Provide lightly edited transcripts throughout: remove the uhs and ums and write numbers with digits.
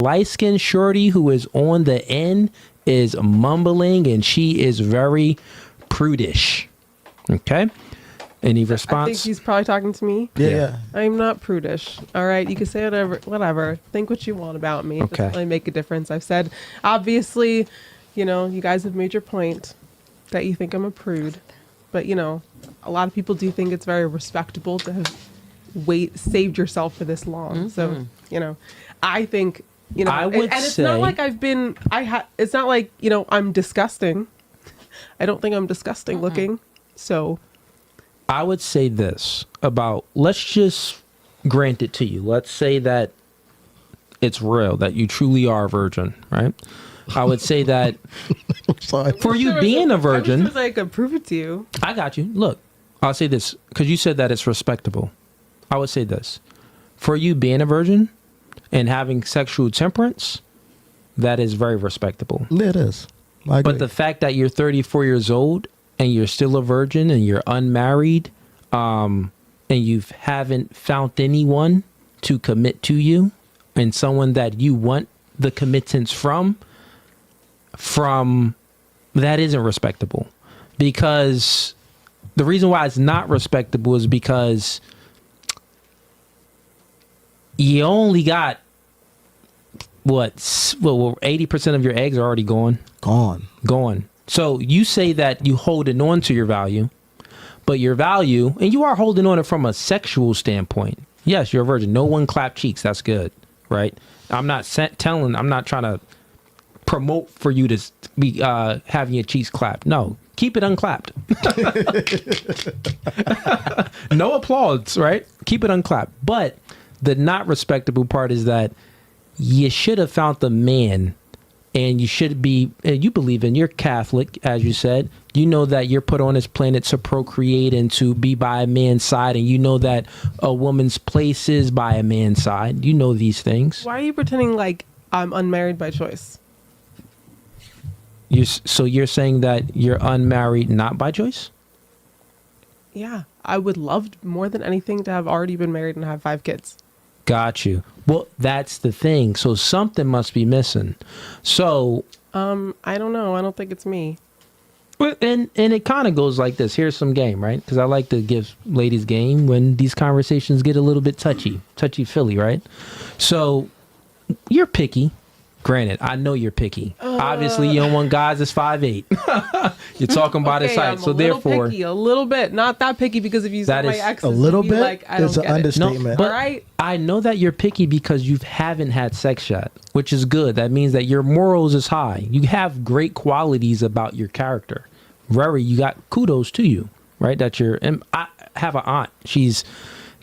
light-skinned shorty who is on the end is mumbling and she is very prudish. Okay? Any response? I think he's probably talking to me. Yeah. I'm not prudish. All right. You can say whatever. Think what you want about me. It doesn't really make a difference. I've said, obviously, you guys have made your point that you think I'm a prude. But, a lot of people do think it's very respectable to have saved yourself for this long. So, I think, I would and it's say, not like it's not like, I'm disgusting. I don't think I'm disgusting looking. So I would say this about, let's just grant it to you. Let's say that it's real, that you truly are a virgin, right? I would say that for you being a virgin, I could prove it to you. I got you. Look, I'll say this because you said that it's respectable. I would say this for you being a virgin and having sexual temperance, that is very respectable. It is. I agree. But the fact that you're 34 years old and you're still a virgin and you're unmarried, and you haven't found anyone to commit to you and someone that you want the committance from that isn't respectable. Because the reason why it's not respectable is because you only got 80% of your eggs are already gone. So you say that you holding on to your value, but your value, and you are holding on it from a sexual standpoint. Yes, you're a virgin. No one clap cheeks. That's good, right? I'm not trying to promote for you to be having your cheeks clapped. No, keep it unclapped. No applause, right? Keep it unclapped. But the not respectable part is that you should have found the man, and you should be, you believe in, you're Catholic, as you said. You know that you're put on this planet to procreate and to be by a man's side, and you know that a woman's place is by a man's side. You know these things. Why are you pretending like I'm unmarried by choice? So you're saying that you're unmarried not by choice? Yeah, I would love more than anything to have already been married and have 5 kids. Got you. Well, that's the thing. So something must be missing. So I don't know. I don't think it's me. And it kind of goes like this. Here's some game, right? Because I like to give ladies game when these conversations get a little bit touchy-feely, right? So you're picky. Granted, I know you're picky. Obviously, you don't want guys that's 5'8". You're talking about his height. So therefore, picky, a little bit, not that picky, because if you say my exes, a little bit, like, I it's don't an understatement. No, but right? I know that you're picky because you haven't had sex yet, which is good. That means that your morals is high. You have great qualities about your character. You got kudos to you, right? And I have an aunt. She's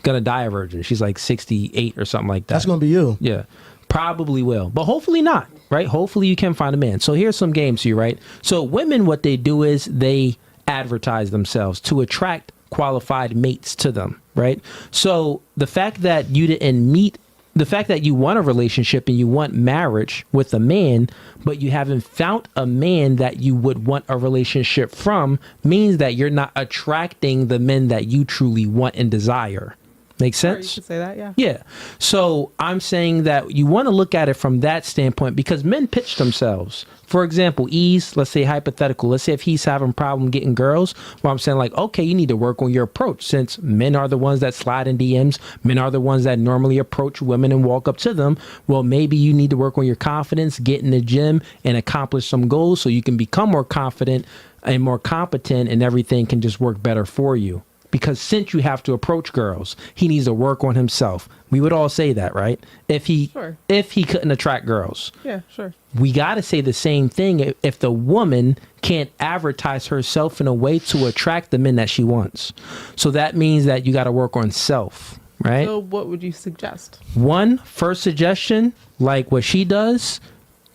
gonna die a virgin. She's like 68 or something like that. That's gonna be you. Yeah. Probably will, but hopefully not, right? Hopefully you can find a man. So here's some games to you, right? So women, what they do is they advertise themselves to attract qualified mates to them, right? So the fact that you want a relationship and you want marriage with a man, but you haven't found a man that you would want a relationship from, means that you're not attracting the men that you truly want and desire. Make sense? You could say that, yeah. Yeah. So I'm saying that you want to look at it from that standpoint because men pitch themselves. For example, let's say hypothetical. Let's say if he's having a problem getting girls, well, I'm saying like, okay, you need to work on your approach since men are the ones that slide in DMs. Men are the ones that normally approach women and walk up to them. Well, maybe you need to work on your confidence, get in the gym and accomplish some goals so you can become more confident and more competent and everything can just work better for you. Because since you have to approach girls, he needs to work on himself. We would all say that, right? If he couldn't attract girls. Yeah, sure. We got to say the same thing if the woman can't advertise herself in a way to attract the men that she wants. So that means that you got to work on self, right? So what would you suggest? First suggestion, like what she does,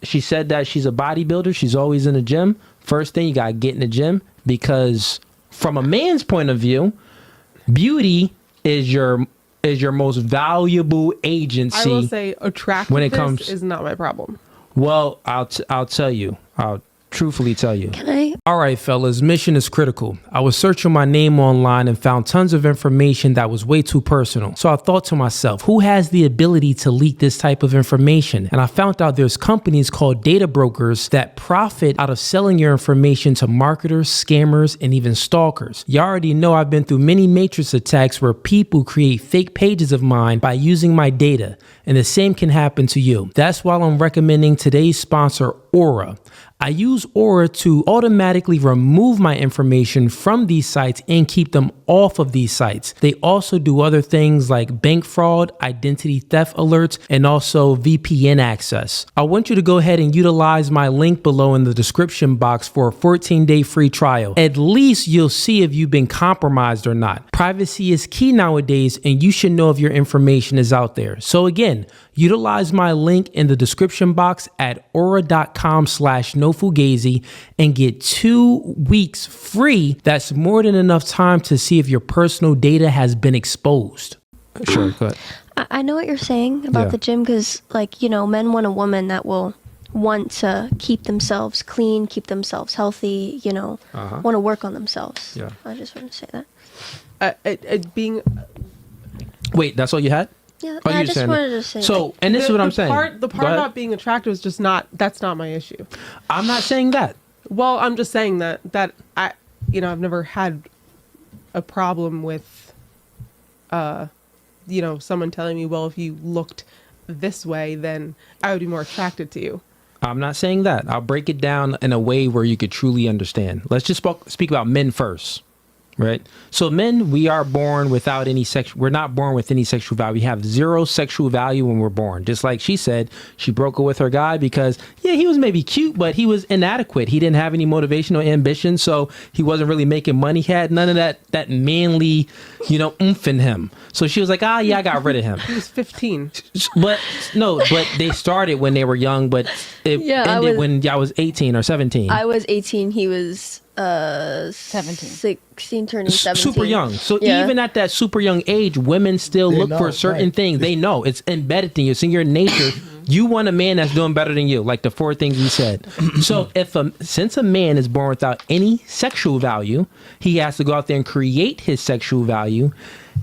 she said that she's a bodybuilder. She's always in the gym. First thing, you got to get in the gym because from a man's point of view, beauty is your most valuable agency. I will say attractiveness is not my problem. Well, I'll tell you. truthfully tell you. Can I? All right, fellas, mission is critical. I was searching my name online and found tons of information that was way too personal. So I thought to myself, who has the ability to leak this type of information? And I found out there's companies called data brokers that profit out of selling your information to marketers, scammers, and even stalkers. You already know I've been through many matrix attacks where people create fake pages of mine by using my data, and the same can happen to you. That's why I'm recommending today's sponsor, Aura. I use Aura to automatically remove my information from these sites and keep them off of these sites. They also do other things like bank fraud, identity theft alerts, and also VPN access. I want you to go ahead and utilize my link below in the description box for a 14-day free trial. At least you'll see if you've been compromised or not. Privacy is key nowadays, and you should know if your information is out there. So again, utilize my link in the description box at aura.com/nofugazee and get 2 weeks free. That's more than enough time to see if your personal data has been exposed. Sure, go ahead. I know what you're saying about the gym because, like, you know, men want a woman that will want to keep themselves clean, keep themselves healthy, you know, want to work on themselves. Yeah. I just want to say that. Wait, that's all you had? Yeah, Oh, I you just saying wanted that. to say So, like, and this is what I'm saying. The part about being attractive is just that's not my issue. I'm not saying that. Well, I'm just saying that I, you know, I've never had a problem with, you know, someone telling me, well, if you looked this way, then I would be more attracted to you. I'm not saying that. I'll break it down in a way where you could truly understand. Let's just speak about men first. Right. So men, we are born without any we're not born with any sexual value. We have 0 sexual value when we're born. Just like she said, she broke up with her guy because, yeah, he was maybe cute, but he was inadequate. He didn't have any motivation or ambition. So he wasn't really making money. He had none of that manly, you know, oomph in him. So she was like, yeah, I got rid of him. He was 15. But they started when they were young, but it ended when I was 18 or 17. I was 18. He was 17. 16 turning 17. Super young. So even at that super young age, women still look for certain things. They know it's embedded in you. It's in your nature. You want a man that's doing better than you, like the 4 things we said. So since a man is born without any sexual value, he has to go out there and create his sexual value.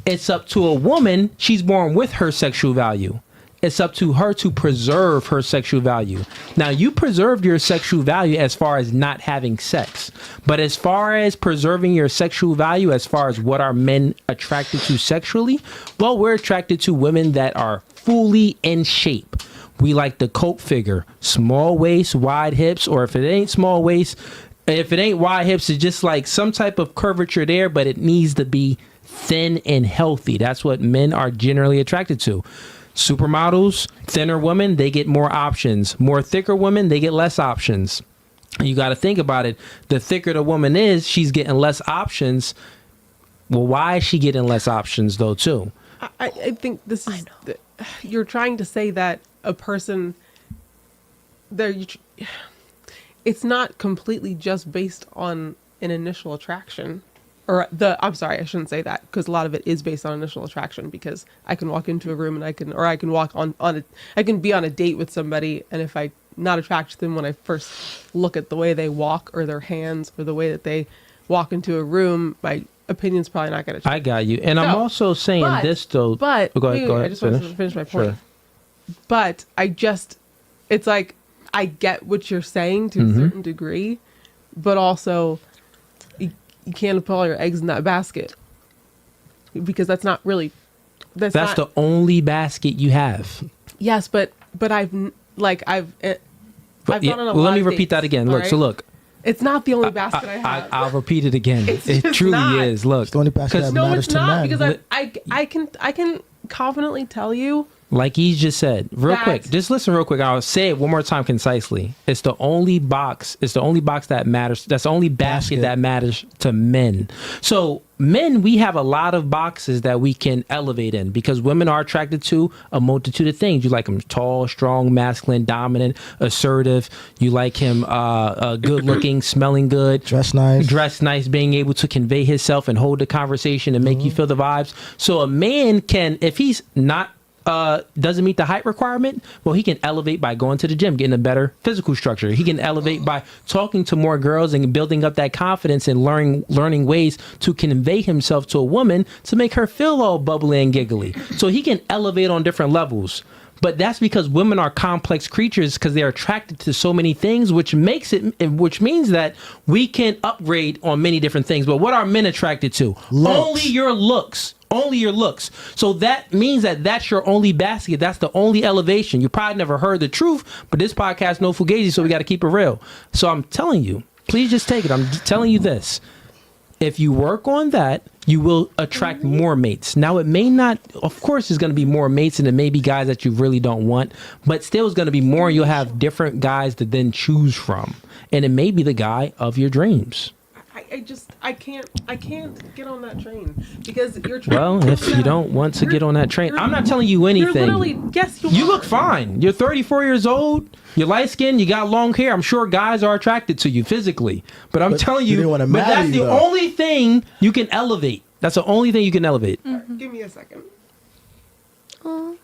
It's up to a woman. She's born with her sexual value. It's up to her to preserve her sexual value. Now, you preserved your sexual value as far as not having sex. But as far as preserving your sexual value, as far as what are men attracted to sexually, well, we're attracted to women that are fully in shape. We like the Coke figure, small waist, wide hips, or if it ain't small waist, if it ain't wide hips, it's just like some type of curvature there, but it needs to be thin and healthy. That's what men are generally attracted to. Supermodels, thinner women, they get more options. More thicker women, they get less options. You got to think about it. The thicker the woman is, she's getting less options. Well, why is she getting less options though, too? I think this is, you're trying to say that a person, it's not completely just based on an initial attraction. I'm sorry, I shouldn't say that, because a lot of it is based on initial attraction, because I can walk into a room and I can walk I can be on a date with somebody, and if I'm not attracted to them when I first look at the way they walk or their hands or the way that they walk into a room, my opinion's probably not going to change. I got you. And I'm also saying this though. But go ahead. I just want to finish my point. Sure. But it's like, I get what you're saying to a certain degree, but also you can't put all your eggs in that basket, because that's not really that's the only basket you have. Yes, but I've gone on a lot let me of repeat dates, that again. Look, right? so look, it's not the only basket I have. I'll repeat it again. It truly not. is. Look, It's the only basket that No, matters it's to not, men. because I can confidently tell you, like he just said, real quick, just listen real quick. I'll say it one more time concisely. It's the only box that matters. That's the only basket that matters to men. So men, we have a lot of boxes that we can elevate in, because women are attracted to a multitude of things. You like him tall, strong, masculine, dominant, assertive. You like him good looking, smelling good, Dress nice, being able to convey himself and hold the conversation and make you feel the vibes. So a man can, if he's not doesn't meet the height requirement, well, he can elevate by going to the gym, getting a better physical structure. He can elevate by talking to more girls and building up that confidence and learning ways to convey himself to a woman to make her feel all bubbly and giggly. So he can elevate on different levels. But that's because women are complex creatures because they're attracted to so many things, which means that we can upgrade on many different things. But what are men attracted to? Looks. Only your looks. Only your looks. So that means that that's your only basket. That's the only elevation. You probably never heard the truth, but this podcast, no fugazi, so we got to keep it real. So I'm telling you, please just take it. I'm telling you this. If you work on that, you will attract more mates. Now, it may not, of course, there's going to be more mates and it may be guys that you really don't want, but still it's going to be more. You'll have different guys to then choose from. And it may be the guy of your dreams. I can't get on that train because you're trying. Well, if you don't want to get on that train, I'm not telling you anything. You're literally, yes, you look fine. You're 34 years old. You're light skinned. You got long hair. I'm sure guys are attracted to you physically. But I'm telling you, but that's the only thing you can elevate. That's the only thing you can elevate. Mm-hmm. Give me a second. Oh,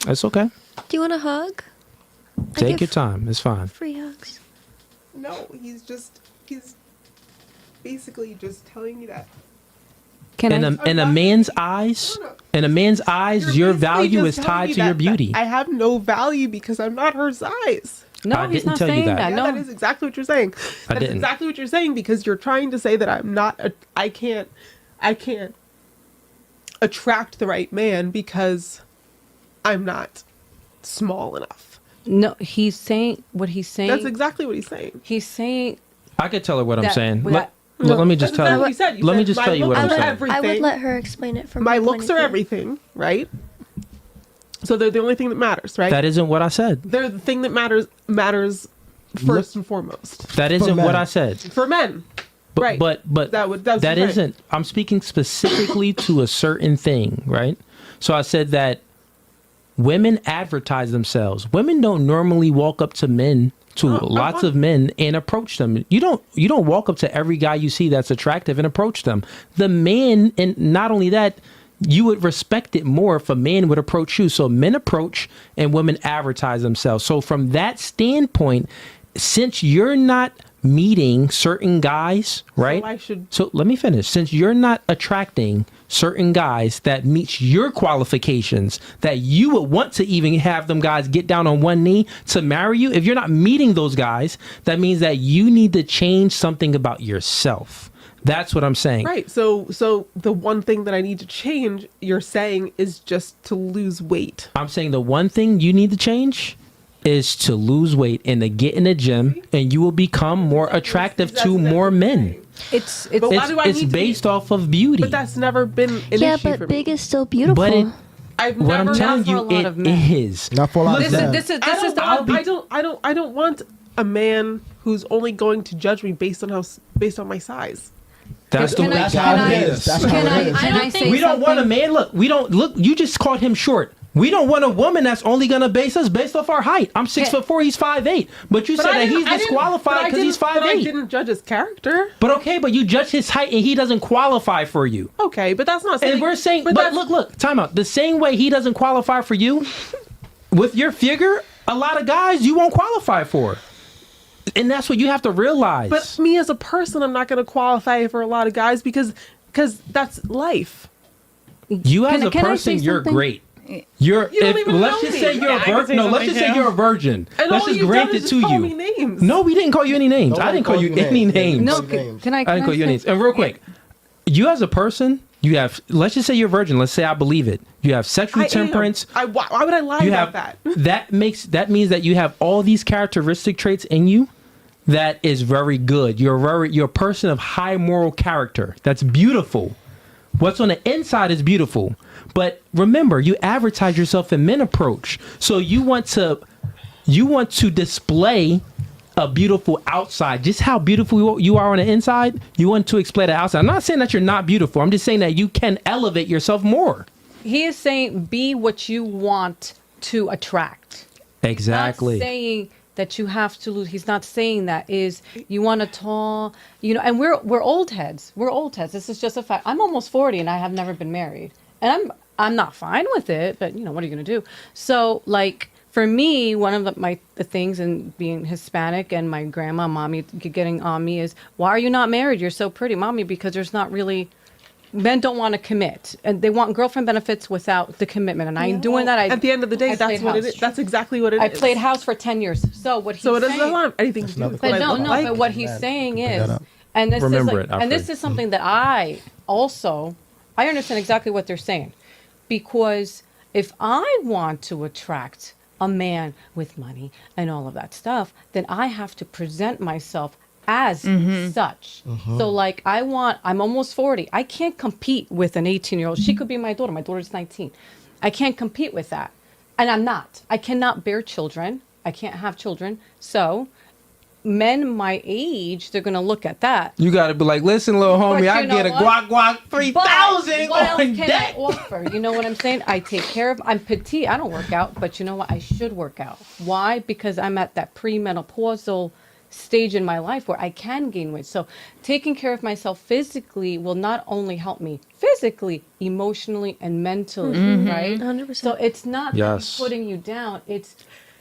That's okay. do you want a hug? Take your time. It's fine. Free hugs. No, he's basically just telling you that. In a man's eyes, your value is tied to your beauty. I have no value because I'm not her size. No, I he's didn't not tell you saying that. that. Yeah, No, that is exactly what you're saying. That is exactly what you're saying because you're trying to say that I'm not. I can't attract the right man because I'm not small enough. no, he's saying what he's saying. That's exactly what he's saying. He's saying I could tell her what I'm that- saying. that- Let me just That's tell exactly you. what you said. You Let me said just my tell you what looks I'm are saying. everything. I would let her explain it from My her point looks of are view. everything, right? So they're the only thing that matters, right? That isn't what I said. They're the thing that matters first and foremost That isn't what I said. for men. But, Right. but that's what you're that saying. isn't. I'm speaking specifically to a certain thing, right? So I said that women advertise themselves. Women don't normally walk up to men, to lots of men, and approach them. You don't walk up to every guy you see that's attractive and approach them. The man, and not only that, you would respect it more if a man would approach you. So men approach and women advertise themselves. So from that standpoint, since you're not meeting certain guys, right? So let me finish. Since you're not attracting certain guys that meets your qualifications, that you would want to even have them guys get down on one knee to marry you, if you're not meeting those guys, that means that you need to change something about yourself. That's what I'm saying. Right. So the one thing that I need to change, you're saying, is just to lose weight. I'm saying the one thing you need to change is to lose weight and to get in the gym, and you will become more attractive to more men. it's But why do I It's need to based off of beauty. But that's never been an Yeah, issue for but me. big is still beautiful. But I've what never I'm telling for a you, lot it of men. is. Not for a lot of men. this is I don't want a man who's only going to judge me based on my size. That's the Can I- that's can how I- it is. That's how Can it is. I say We don't want a something? man. Look. You just called him short. We don't want a woman that's only gonna base us based off our height. I'm 6'4", he's 5'8". But you said that he's disqualified because he's But I 5'8". didn't judge his character. But okay, but you judge his height and he doesn't qualify for you. Okay, but that's not saying. And we're saying, but that's- look, time out. The same way he doesn't qualify for you, with your figure, a lot of guys you won't qualify for. And that's what you have to realize. But me as a person, I'm not going to qualify for a lot of guys because that's life. you as a can I person, say you're something? great. You don't even Let's know just me. say you're Yeah, a I can virgin. say No, let's something just say too. you're a virgin. And Let's all just you've grant done it is to just call you. me names. No, we didn't call you any names. I didn't call you any names. No, names. can I? I didn't call you any names. And real quick, you as a person, you have. Let's just say you're a virgin. Let's say I believe it. You have sexual temperance. Why would I lie You about have that? that means that you have all these characteristic traits in you. That is very good. You're a person of high moral character. That's beautiful. What's on the inside is beautiful. But remember, you advertise yourself in men approach. So you want to display a beautiful outside. Just how beautiful you are on the inside, you want to display the outside. I'm not saying that you're not beautiful. I'm just saying that you can elevate yourself more. He is saying be what you want to attract. Exactly. Not saying that you have to lose. He's not saying that. Is you want a tall, and we're old heads. We're old heads. This is just a fact. I'm almost 40 and I have never been married. And I'm not fine with it, but what are you going to do? So like for me, one of the things in being Hispanic and my grandma, mommy getting on me is, why are you not married? You're so pretty, mommy, because there's not really, men don't want to commit, and they want girlfriend benefits without the commitment. And I ain't doing that. At the end of the day, that's what it is. That's exactly what it is. I played house for 10 years. So what he's saying. So it doesn't have anything to do with what I look like. But what he's saying is, and this is something that I understand exactly what they're saying, because if I want to attract a man with money and all of that stuff, then I have to present myself as such. So like I'm almost 40. I can't compete with an 18-year-old. She could be my daughter. My daughter's 19. I can't compete with that. And I'm not. I cannot bear children. I can't have children. So men my age, they're going to look at that. You got to be like, listen, little homie, I get a guac 3,000 what else on can deck. I offer? You know what I'm saying? I take care of, I'm petite. I don't work out, but you know what? I should work out. Why? Because I'm at that premenopausal stage in my life where I can gain weight. So taking care of myself physically will not only help me physically, emotionally, and mentally, right? 100%. So it's not putting you down. It's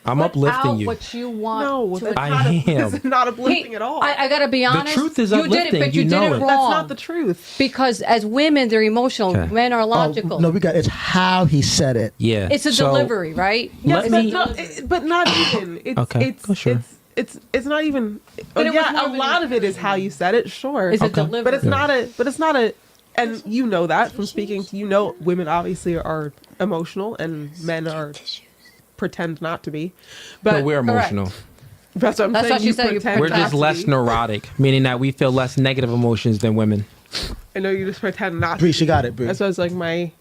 I'm uplifting you. What you want. No, to I am. It's not uplifting at all. I gotta be honest. The truth is you uplifting. did it, but you did it wrong. That's not the truth. Because as women, they're emotional. Okay. Men are logical. No, it's how he said it. Yeah. It's a delivery, right? Let me. But not even. It's, Okay. It's, Sure. it's not even. But it was yeah, more a of lot an of it is how you said it. Sure. It's a delivery. But it's not a. But it's not a. And you know that from speaking to women obviously are emotional and men are pretend not to be. But No, we're emotional. That's what I'm That's saying. what she said, pretend We're not just to less be. neurotic, meaning that we feel less negative emotions than women. I know you just pretend not. Bree, to she be. got it, Bree. That's why I was like my.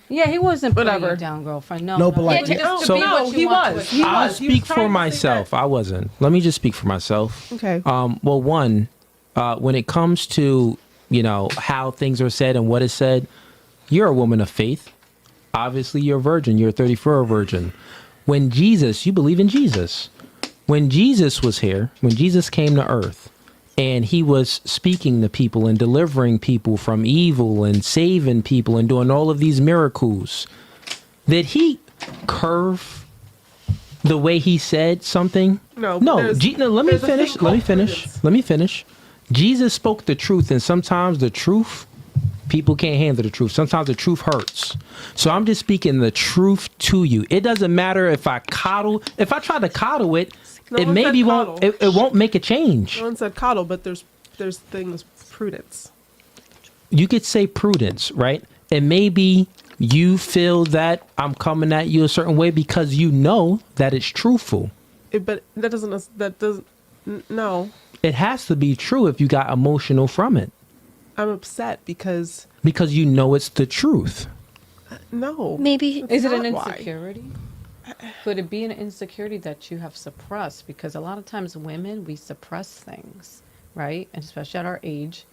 Yeah, he wasn't putting Whatever. you down, girlfriend. No, No, but like- Yeah, just to So- be No, what you he want was. to He achieve. I'll was. He speak was for trying to say myself. that. I wasn't. Let me just speak for myself. Okay. Well, one, when it comes to how things are said and what is said, you're a woman of faith. Obviously, you're a virgin. You're a 34 virgin. When Jesus, you believe in Jesus. When Jesus was here, when Jesus came to earth, and he was speaking to people and delivering people from evil and saving people and doing all of these miracles, did he curve the way he said something? No, No, there's- let me there's a thing finish. Let called me finish. prudence. Let me finish. Jesus spoke the truth, and sometimes the truth, people can't handle the truth. Sometimes the truth hurts. So I'm just speaking the truth to you. It doesn't matter if I try to coddle it, No it one maybe said won't, coddle. it won't make a change. No one said coddle, but there's things prudence. You could say prudence, right? And maybe you feel that I'm coming at you a certain way because you know that it's truthful. But that doesn't. No, It has to be true if you got emotional from it I'm upset because because you know it's the truth. no. Maybe Is it an not why. insecurity? Could it be an insecurity that you have suppressed? Because a lot of times women, we suppress things, right? And especially at our age,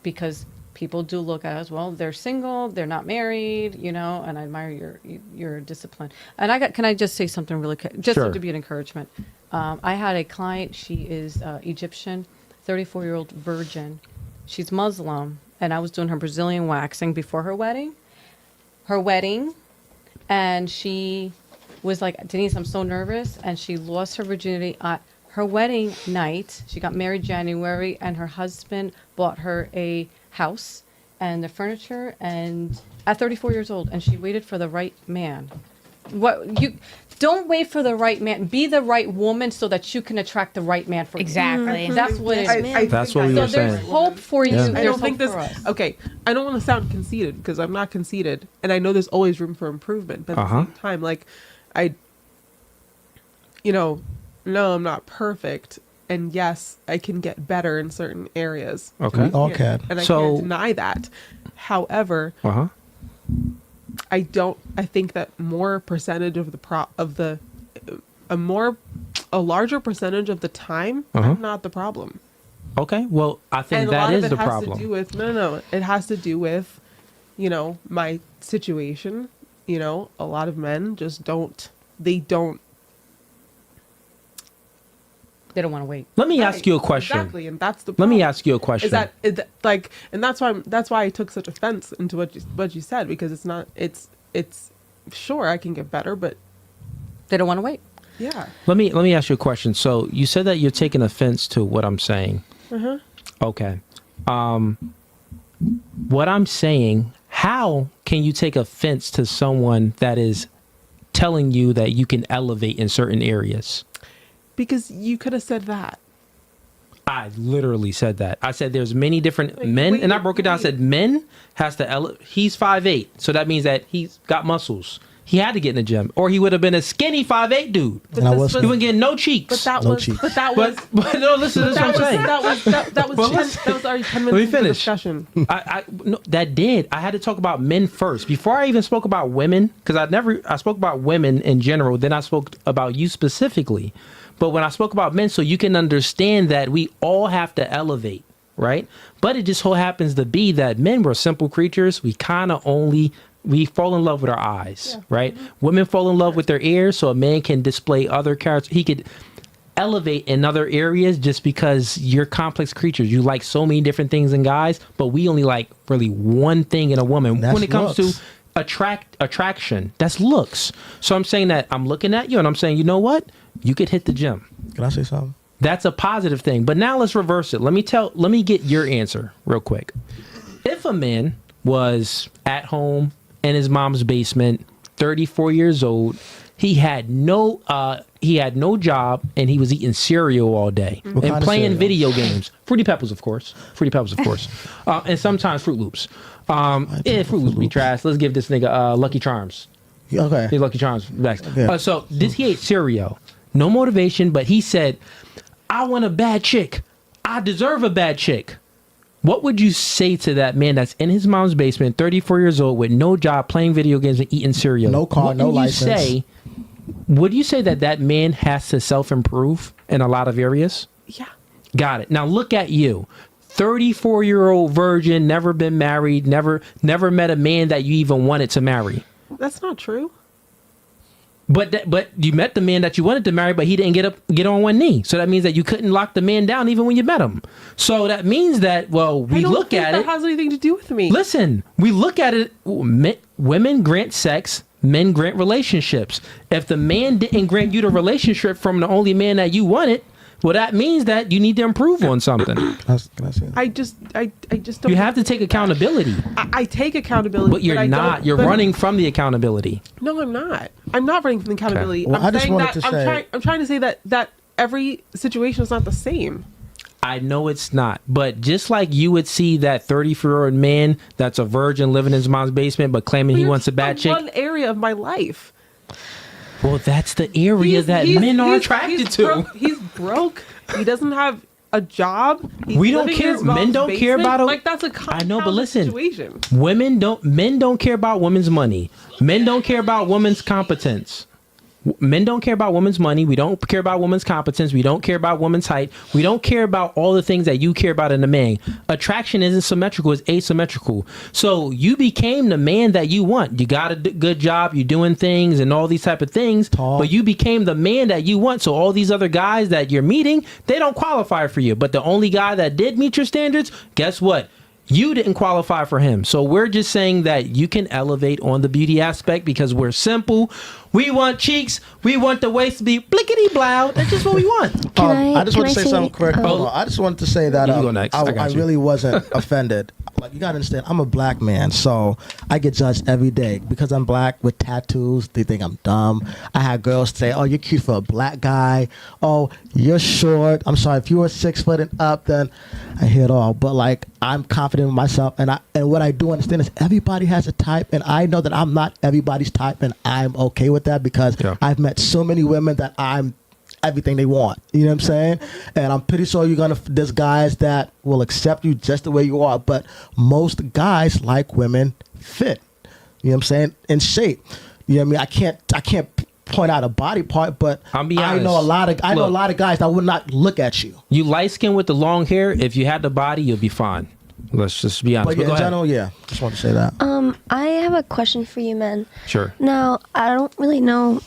because people do look at us, well, they're single, they're not married, and I admire your discipline. And can I just say something really quick, just Sure. to be an encouragement? I had a client, she is Egyptian, 34-year-old virgin. She's Muslim, and I was doing her Brazilian waxing before her wedding. And she was like, Denise, I'm so nervous. And she lost her virginity at her wedding night. She got married January, and her husband bought her a house and the furniture, and at 34 years old, and she waited for the right man. Don't wait for the right man. Be the right woman so that you can attract the right man for you. Exactly. That's what it is. That's what we were So there's saying. hope for you. Yeah. I There's don't think hope this. for us. Okay, I don't want to sound conceited because I'm not conceited, and I know there's always room for improvement. But at the same time, like, no, I'm not perfect, and yes, I can get better in certain areas. Okay. We all can. And I So- can't deny that. However, Uh-huh. I think that more percentage of a larger percentage of the time, I'm not the problem. Okay. Well, I think And a that lot is of it the has problem. to do with no. It has to do with, my situation. A lot of men just don't. They don't. They don't want to wait. Let me ask you a question. Exactly, and that's the Let problem. me ask you a question. And that's why I took such offense into what you said, because it's not. It's sure I can get better, but they don't want to wait. Yeah. Let me ask you a question. So you said that you're taking offense to what I'm saying. Uh-huh. Okay. What I'm saying, how can you take offense to someone that is telling you that you can elevate in certain areas? Because you could have said that. I literally said that. I said there's many different men, and I broke it down. I said men has to he's 5'8", so that means that he's got muscles. He had to get in the gym, or he would have been a skinny 5'8" dude. He wouldn't get no cheeks. But no, listen, this is what I'm saying. That was already 10 minutes into the discussion. No, that did. I had to talk about men first before I even spoke about women, because I spoke about women in general. Then I spoke about you specifically. But when I spoke about men, so you can understand that we all have to elevate, right? But it just so happens to be that men were simple creatures. We fall in love with our eyes, right? Mm-hmm. Women fall in love with their ears, so a man can display other characters. He could elevate in other areas just because you're complex creatures. You like so many different things in guys, but we only like really one thing in a woman. When it comes to attraction, that's looks. So I'm saying that I'm looking at you and I'm saying, you know what? You could hit the gym. Can I say something? That's a positive thing. But now let's reverse it. Let me get your answer real quick. If a man was at home in his mom's basement, 34 years old, he had no job, and he was eating cereal all day and playing video games. Fruity Pebbles, of course. And sometimes Fruit Loops. Fruit Loops be trash. Let's give this nigga Lucky Charms. Okay. His Lucky Charms back. Yeah. So he ate cereal. No motivation, but he said, I want a bad chick. I deserve a bad chick. What would you say to that man that's in his mom's basement, 34 years old, with no job, playing video games and eating cereal? No car, no license. Would you say that man has to self-improve in a lot of areas? Yeah. Got it. Now look at you. 34-year-old virgin, never been married, never met a man that you even wanted to marry. That's not true. But you met the man that you wanted to marry, but he didn't get on one knee. So that means that you couldn't lock the man down even when you met him. So that means that, we look at it. That has anything to do with me. Listen, we look at it. Women grant sex, men grant relationships. If the man didn't grant you the relationship from the only man that you wanted, well, that means that you need to improve on something. Can I say that? I just don't. You have to take accountability. I take accountability, but you're not. You're running from the accountability. No, I'm not. I'm not running from the accountability. Okay. Well, I'm trying to say that every situation is not the same. I know it's not, but just like you would see that 34-year-old man that's a virgin living in his mom's basement, but claiming he wants a bad chick. One area of my life. Well, that's the area that men are attracted to. He's broke. He doesn't have a job. We don't care. Men don't care about it. Like, that's a I know, but listen, situation. Men don't care about women's money. Men don't care about women's competence. Men don't care about women's money. We don't care about women's competence. We don't care about women's height. We don't care about all the things that you care about in a man. Attraction isn't symmetrical, it's asymmetrical. So you became the man that you want. You got a good job, you're doing things and all these type of things, but you became the man that you want. So all these other guys that you're meeting, they don't qualify for you. But the only guy that did meet your standards, guess what? You didn't qualify for him. So we're just saying that you can elevate on the beauty aspect because we're simple. We want cheeks. We want the waist to be blickety blow. That's just what we want. I just want to say something quick. I just wanted to say that you go next. I really wasn't offended. Like, you gotta understand, I'm a black man, so I get judged every day because I'm black with tattoos. They think I'm dumb. I had girls say, "Oh, you're cute for a black guy. Oh, you're short. I'm sorry, if you were 6 foot and up, then I hear it all." But like, I'm confident in myself, and what I do understand is everybody has a type, and I know that I'm not everybody's type, and I'm okay with that because I've met so many women that I'm everything they want. You know what I'm saying? And I'm pretty sure there's guys that will accept you just the way you are, but most guys like women fit. You know what I'm saying? In shape. You know what I mean? I can't point out a body part, but I'll be honest. I know a lot of guys that would not look at you. You light skin with the long hair, if you had the body, you'll be fine. Let's just be honest. But in general, just want to say that. I have a question for you men. Sure. Now, I don't really know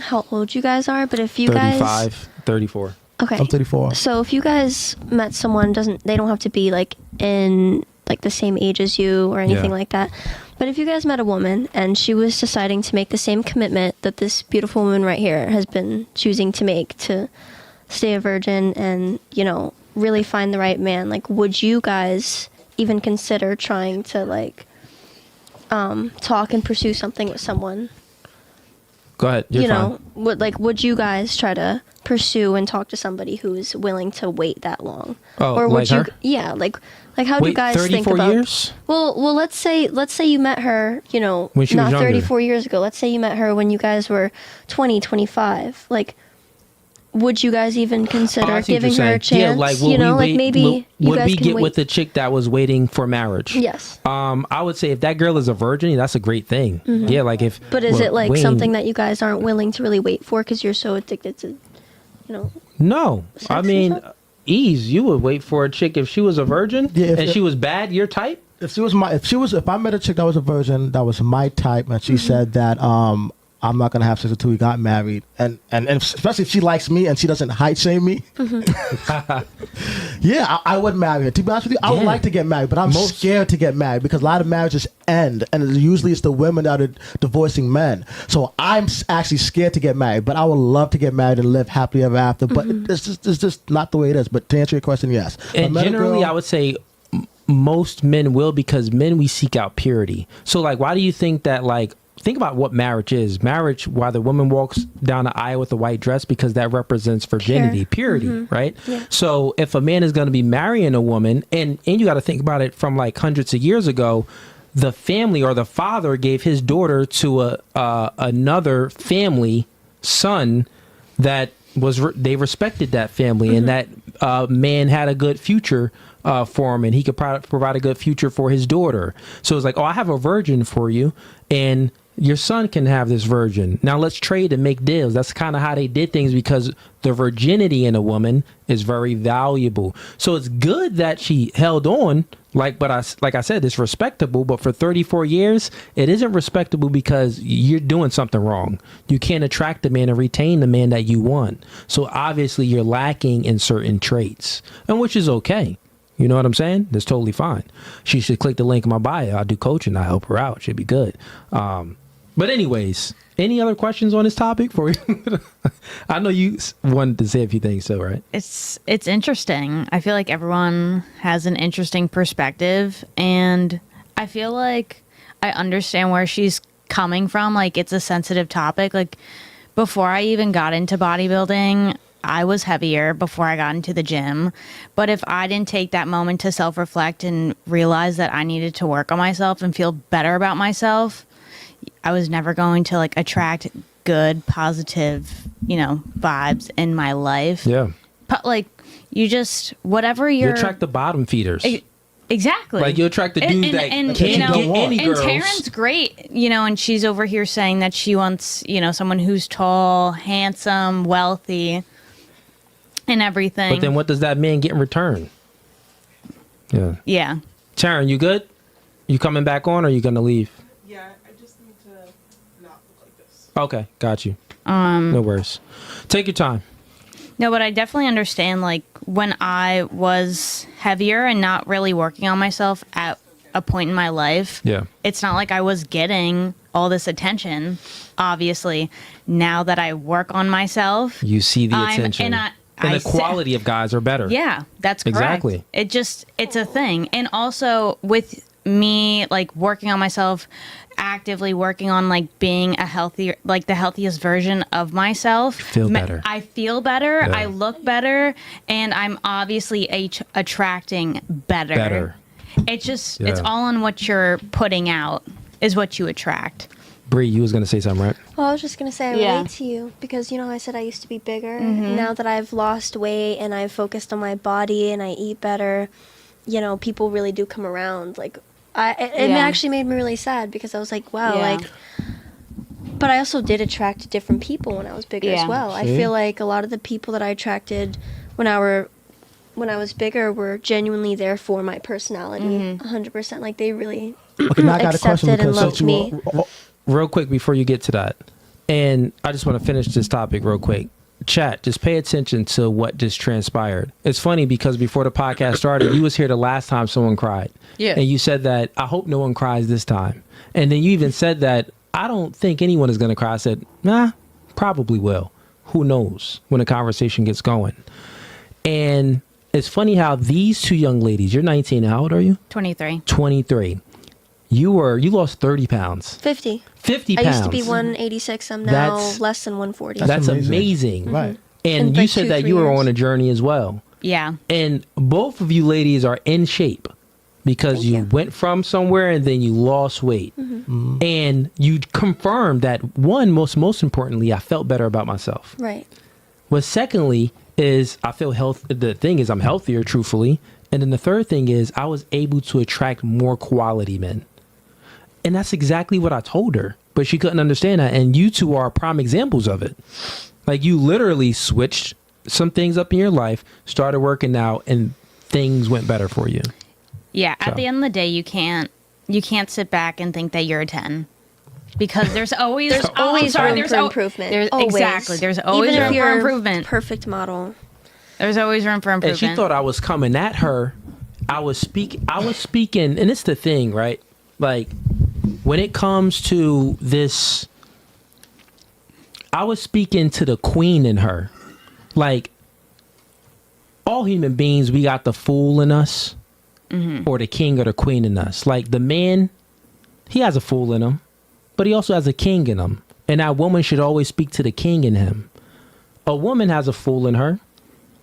how old you guys are, but if you 35, 34. Okay. I'm 34. So if you guys met someone, they don't have to be like in like the same age as you or anything like that. But if you guys met a woman and she was deciding to make the same commitment that this beautiful woman right here has been choosing to make, to stay a virgin and, you know, really find the right man, like, would you guys even consider trying to like talk and pursue something with someone? Go ahead. You're fine. Would you guys try to pursue and talk to somebody who is willing to wait that long? Oh, or would like you? her? Yeah, like how do you guys think 34 about? years? Well, let's say you met her, you know, when she not was younger. 34 years ago. Let's say you met her when you guys were 20, 25. Like, would you guys even consider giving her a chance? Yeah, like, you know, like maybe you would guys we can get wait. with the chick that was waiting for marriage? Yes. I would say if that girl is a virgin, that's a great thing. Yeah, like if. But is it like Wayne, something that you guys aren't willing to really wait for because you're so addicted to, you know? No, sex I and mean, stuff? Ease, you would wait for a chick if she was a virgin and she was bad. Your type? If I met a chick that was a virgin, that was my type, and she said that I'm not gonna have sex until we got married, and especially if she likes me and she doesn't height shame me, yeah, I would marry her. To be honest with you, I would like to get married, but I'm scared to get married because a lot of marriages end, and usually it's the women that are divorcing men. So I'm actually scared to get married, but I would love to get married and live happily ever after. But it's just not the way it is. But to answer your question, yes. And generally, I would say most men will, because men, we seek out purity. So like, why do you think that, like, think about what marriage is. Marriage, why the woman walks down the aisle with a white dress, because that represents virginity, purity, right? Yeah. So if a man is going to be marrying a woman, and you got to think about it from like hundreds of years ago, the family or the father gave his daughter to another family son that they respected that family, and that man had a good future for him, and he could provide a good future for his daughter. So it's like, oh, I have a virgin for you, and your son can have this virgin. Now let's trade and make deals. That's kind of how they did things, because the virginity in a woman is very valuable. So it's good that she held on, like I said, it's respectable. But for 34 years, it isn't respectable because you're doing something wrong. You can't attract the man and retain the man that you want. So obviously you're lacking in certain traits, and which is okay. You know what I'm saying? That's totally fine. She should click the link in my bio. I do coaching. I help her out. Should be good. But anyways, any other questions on this topic for you? I know you wanted to say a few things, so right? It's interesting. I feel like everyone has an interesting perspective, and I feel like I understand where she's coming from. Like, it's a sensitive topic. Like, before I even got into bodybuilding, I was heavier before I got into the gym. But if I didn't take that moment to self-reflect and realize that I needed to work on myself and feel better about myself, I was never going to like attract good, positive, vibes in my life. Yeah. But like, you just, whatever you attract the bottom feeders. Exactly. Like, you attract the dudes that can't get any girls. And Taryn's great, and she's over here saying that she wants, someone who's tall, handsome, wealthy, and everything. But then what does that man get in return? Yeah. Yeah. Taryn, you good? You coming back on, or are you going to leave? Yeah, I just need to not look like this. Okay, got you. No worries. Take your time. No, but I definitely understand, like, when I was heavier and not really working on myself at a point in my life, it's not like I was getting all this attention. Obviously, now that I work on myself, you see the attention. And the quality of guys are better. Yeah, that's correct. Exactly. It's a thing. And also with me, like, working on myself, actively working on like being a healthier, like the healthiest version of myself. Feel better. I feel better. Yeah. I look better, and I'm obviously attracting better. It's just it's all on what you're putting out is what you attract. Bree, you was gonna say something, right? Well, I was just gonna say I relate to you because I said I used to be bigger. Now that I've lost weight and I've focused on my body and I eat better, people really do come around. Like, it actually made me really sad because I was like, wow, like. But I also did attract different people when I was bigger as well. See? I feel like a lot of the people that I attracted when I was bigger were genuinely there for my personality, 100%. Like, they really accepted and loved me. Real quick before you get to that, and I just want to finish this topic real quick. chat, just pay attention to what just transpired. It's funny because before the podcast started, you was here the last time someone cried. Yeah. And you said that, I hope no one cries this time. And then you even said that, I don't think anyone is going to cry. I said, nah, probably will. Who knows when the conversation gets going. And it's funny how these two young ladies, you're 19, how old are you? 23. 23. You lost 30 pounds. 50. 50 I pounds. used to be 186. I'm now less than 140. That's amazing. Right. And In you like said 2-3 that you were years. on a journey as well. Yeah. And both of you ladies are in shape because Thank you you. went from somewhere and then you lost weight. And you confirmed that, one, most importantly, I felt better about myself. Right. But secondly is I feel the thing is I'm healthier, truthfully. And then the third thing is I was able to attract more quality men. And that's exactly what I told her. But she couldn't understand that. And you two are prime examples of it. Like, you literally switched some things up in your life, started working out, and things went better for you. Yeah. So. At the end of the day, you can't sit back and think that you're a 10. Because there's always There's always room for improvement. Always. Exactly. There's always Even if room you're for improvement. Perfect model. There's always room for And improvement. she thought I was coming at her. I was speaking, and it's the thing, right? Like, when it comes to this, I was speaking to the queen in her. Like, all human beings, we got the fool in us, or the king or the queen in us. Like, the man, he has a fool in him, but he also has a king in him. And that woman should always speak to the king in him. A woman has a fool in her,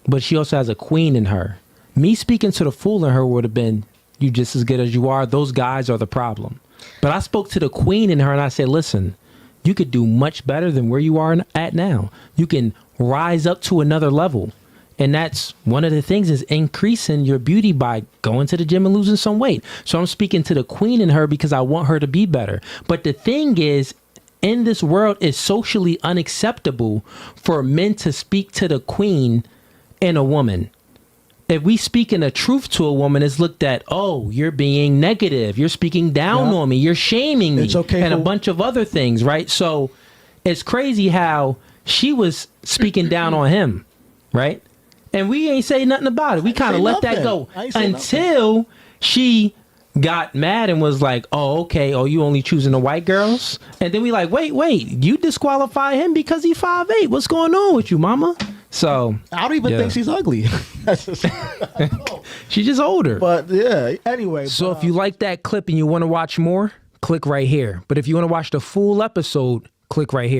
but she also has a queen in her. Me speaking to the fool in her would have been, you just as good as you are. Those guys are the problem. But I spoke to the queen in her and I said, listen, you could do much better than where you are at now. You can rise up to another level. And that's one of the things is increasing your beauty by going to the gym and losing some weight. So I'm speaking to the queen in her because I want her to be better. But the thing is, in this world, it's socially unacceptable for men to speak to the queen in a woman. If we speaking the truth to a woman, it's looked at, oh, you're being negative. You're speaking down on me. You're shaming me. It's okay and a for- bunch of other things, right? So it's crazy how she was speaking down on him, right? And we ain't say nothing about it. We kind of say let that nothing. go I ain't say until she got mad and was like, oh, okay. Oh, you only choosing the white girls? And then we like, wait, you disqualify him because he 5'8". What's going on with you, mama? So I don't even think she's ugly. she's just older. But yeah, anyway. So if you like that clip and you want to watch more, click right here. But if you want to watch the full episode, click right here.